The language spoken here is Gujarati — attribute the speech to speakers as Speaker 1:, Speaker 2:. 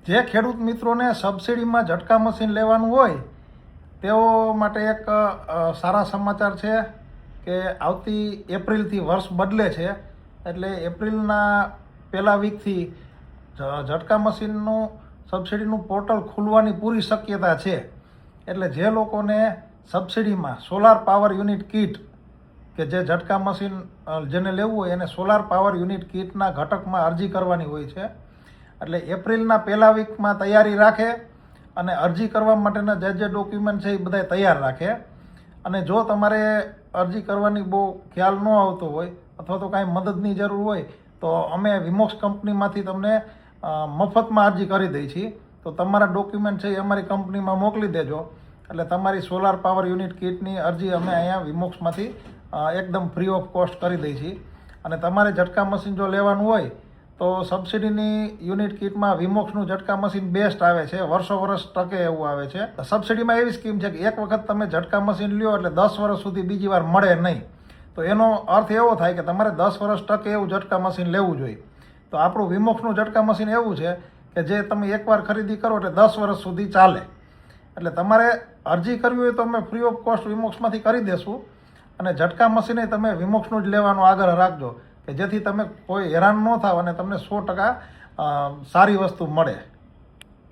Speaker 1: જે ખેડૂત મિત્રોને સબસિડીમાં ઝટકા મશીન લેવાનું હોય તેઓ માટે એક સારા સમાચાર છે કે આવતી એપ્રિલથી વર્ષ બદલે છે, એટલે એપ્રિલના પહેલા વીકથી ઝટકા મશીનનું સબસિડીનું પોર્ટલ ખુલવાની પૂરી શક્યતા છે. એટલે જે લોકોને સબસિડીમાં સોલાર પાવર યુનિટ કીટ કે જે ઝટકા મશીન જેને લેવું હોય એને સોલાર પાવર યુનિટ કીટના ઘટકમાં અરજી કરવાની હોય છે. એટલે એપ્રિલના પહેલા વીકમાં તૈયારી રાખે અને અરજી કરવા માટેના જે ડોક્યુમેન્ટ છે એ બધા તૈયાર રાખે. અને જો તમારે અરજી કરવાની બહુ ખ્યાલ ન આવતો હોય અથવા તો કાંઈ મદદની જરૂર હોય તો અમે વિમોક્સ કંપનીમાંથી તમને મફતમાં અરજી કરી દઈએ છીએ. તો તમારા ડોક્યુમેન્ટ છે એ અમારી કંપનીમાં મોકલી દેજો, એટલે તમારી સોલાર પાવર યુનિટ કીટની અરજી અમે અહીંયા વિમોક્સમાંથી એકદમ ફ્રી ઓફ કોસ્ટ કરી દઈએ છીએ. અને તમારે ઝટકા મશીન જો લેવાનું હોય તો સબસિડીની યુનિટ કીટમાં વિમોક્સનું ઝટકા મશીન બેસ્ટ આવે છે, વર્ષો વર્ષ ટકે એવું આવે છે. સબસિડીમાં એવી સ્કીમ છે કે એક વખત તમે ઝટકા મશીન લ્યો એટલે 10 વર્ષ સુધી બીજી વાર મળે નહીં. તો એનો અર્થ એવો થાય કે તમારે 10 વર્ષ ટકે એવું ઝટકા મશીન લેવું જોઈએ. તો આપણું વિમોક્સનું ઝટકા મશીન એવું છે કે જે તમે એકવાર ખરીદી કરો એટલે 10 વર્ષ સુધી ચાલે. એટલે તમારે અરજી કરવી હોય તો અમે ફ્રી ઓફ કોસ્ટ વિમોક્સમાંથી કરી દેશું. અને ઝટકા મશીને તમે વિમોક્સનું જ લેવાનો આગ્રહ રાખજો કે જેથી તમે કોઈ હેરાન ન થાવ અને તમને 100% સારી વસ્તુ મળે.